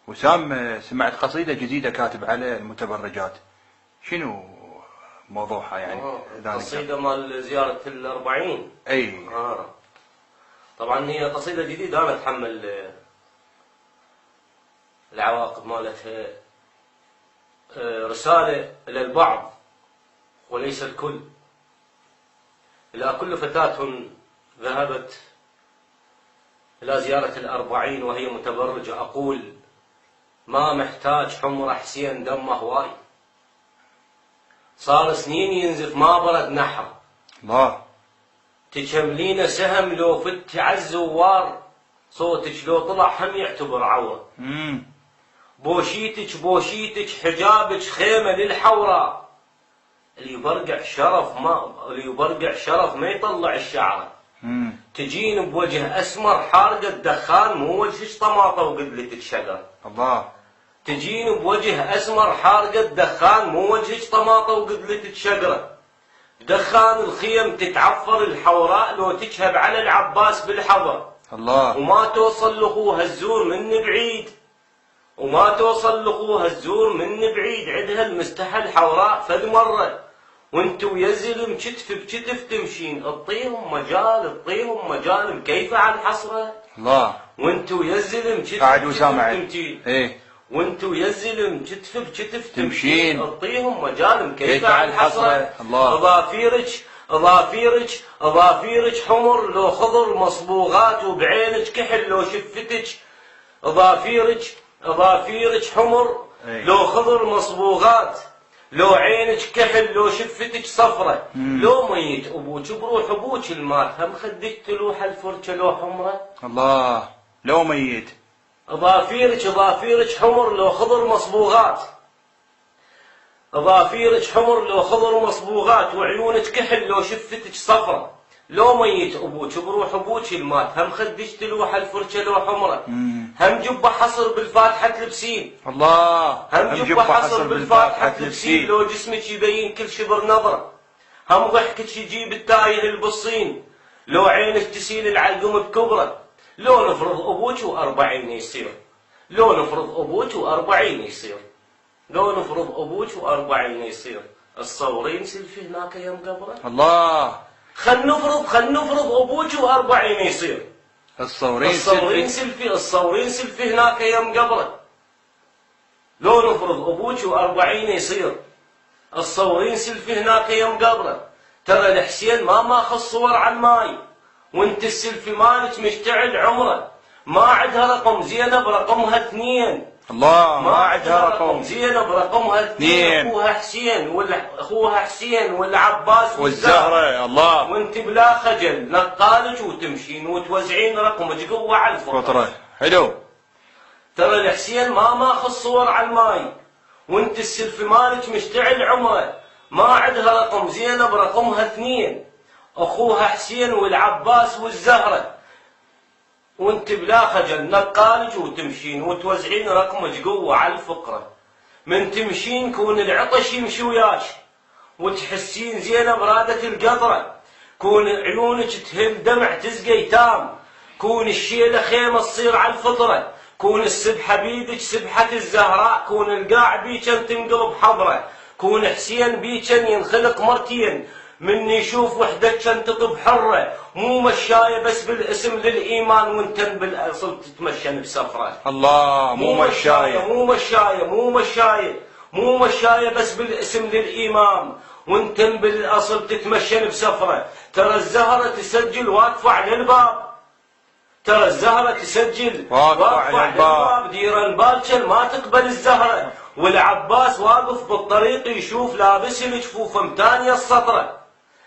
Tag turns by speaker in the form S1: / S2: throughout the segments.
S1: وسام، سمعت قصيدة جديدة كاتب على المتبرجات، شنو موضوعها يعني؟
S2: قصيدة مال زيارة الأربعين.
S1: اي
S2: طبعا هي قصيدة جديدة، أنا أتحمل العواقب مالتها. رسالة إلى البعض وليس الكل، إلى كل فتاة ذهبت إلى زيارة الأربعين وهي متبرجة، أقول ما محتاج حمرة حسين دمه هواي، صار سنين ينزف ما برد نحر.
S1: الله.
S2: تجملين سهم لو فت عالزوار، صوتك لو طلع هم يعتبر عور. بوشيتك حجابك خيمة للحورة، اللي يبرقع شرف ما يطلع الشعرة. تجين بوجه أسمر حارقة الدخان، مو وجهك طماطة وقدلتك شجر.
S1: الله.
S2: تجين بوجه أسمر حارقة الدخان، مو وجهك طماطة وقدلتك شجرة. بدخان الخيم تتعفر الحوراء، لو تشهب على العباس بالحضر.
S1: الله.
S2: وما توصل لأخوها الزور من بعيد، وما توصل لأخوها الزور من بعيد. عدها المستحى الحوراء فد مرة، وانتو ويا الزلم كتف بكتف تمشين. اعطيهم مجال مكيفة عن حصرة.
S1: الله.
S2: وانتو ويا الزلم كتف
S1: بكتف
S2: تمشين.
S1: ايه.
S2: وانتو يا الزلم كتف بكتف
S1: تمشين.
S2: اعطيهم مجال مكيفة عن حصرة.
S1: الله.
S2: اظافيرك حمر لو خضر مصبوغات، وبعينك كحل لو شفتك. اظافيرك حمر لو خضر مصبوغات، لو عينك كحل لو شفتك صفرة. لو ميت ابوك بروح ابوك المات، هم خدك تلوح الفرشة لو حمرة.
S1: الله. لو ميت.
S2: اظافيرك حمر لو خضر مصبوغات، وعيونك كحل لو شفتك صفرة. لو ميت ابوك بروح ابوك المات، هم خدك تلوح الفرشة لو حمرة. هم جبة حصر بالفاتحة تلبسين.
S1: الله.
S2: هم جبة حصر بالفاتحة تلبسين، لو جسمك يبين كل شبر نظرة. هم ضحكك يجيب التايه البصين، لو عينك تسيل العلقم بكبرة. لو نفرض ابوك و40 يصير، الصورين سلفي هناك يم قبره.
S1: الله.
S2: خل نفرض ابوك و40 يصير،
S1: الصورين
S2: سلفي هناك يم قبره. لو نفرض ابوك و40 يصير، الصورين سلفي هناك يم قبره. ترى الحسين ما ماخذ صور على الماي، وانت السلفي مالك مشتعل عمره. ما عندها رقم زينب رقمها 2.
S1: الله.
S2: ما عندها رقم زينب رقمها 2. اخوها حسين والعباس
S1: والزهرة. الله.
S2: وانت بلا خجل نقالك وتمشين وتوزعين رقمك قوة على الفطرة.
S1: حلو.
S2: ترى الحسين ما ماخذ صور على الماي، وانت السلفي مالك مشتعل عمره. ما عندها رقم زينب رقمها 2. اخوها حسين والعباس والزهرة، وانت بلا خجل نقالك وتمشين وتوزعين رقمك قوة على الفقرة. من تمشين كون العطش يمشي وياك، وتحسين زينب رادة القطرة. كون عيونك تهل دمع تسقى يتام، كون الشيلة خيمة تصير على الفطرة. كون السبحة بيدك سبحة الزهراء، كون القاع بيكن تنقلب حضرة. كون حسين بيكن ينخلق مرتين، من يشوف وحدك تنتقب حرة. مو مشاية بس بالاسم للإيمان، وانت بالأصل تتمشن بسفرة.
S1: الله.
S2: مو مشاية بس بالاسم للإيمان، وانت بالأصل تتمشن بسفرة. ترى الزهرة تسجل واقفة على الباب، ديران بالشل ما تقبل الزهرة. والعباس واقف بالطريق يشوف لابس الجفوف متانية السطرة.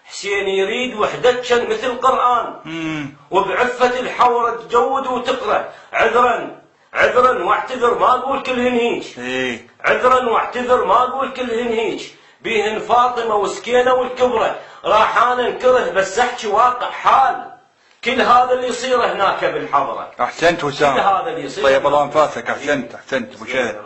S2: حسين يريد وحدتشن مثل قرآن، وبعفة الحورة تجود وتقرأ. عذرا واعتذر ما اقول كلهن هيج. بيهن فاطمة وسكينة والكبرى، راحان انكره بس احكي واقع حال. كل هذا اللي يصير هناك بالحضرة.
S1: احسنت وسام. طيب الله انفاسك. احسنت ابو شهد.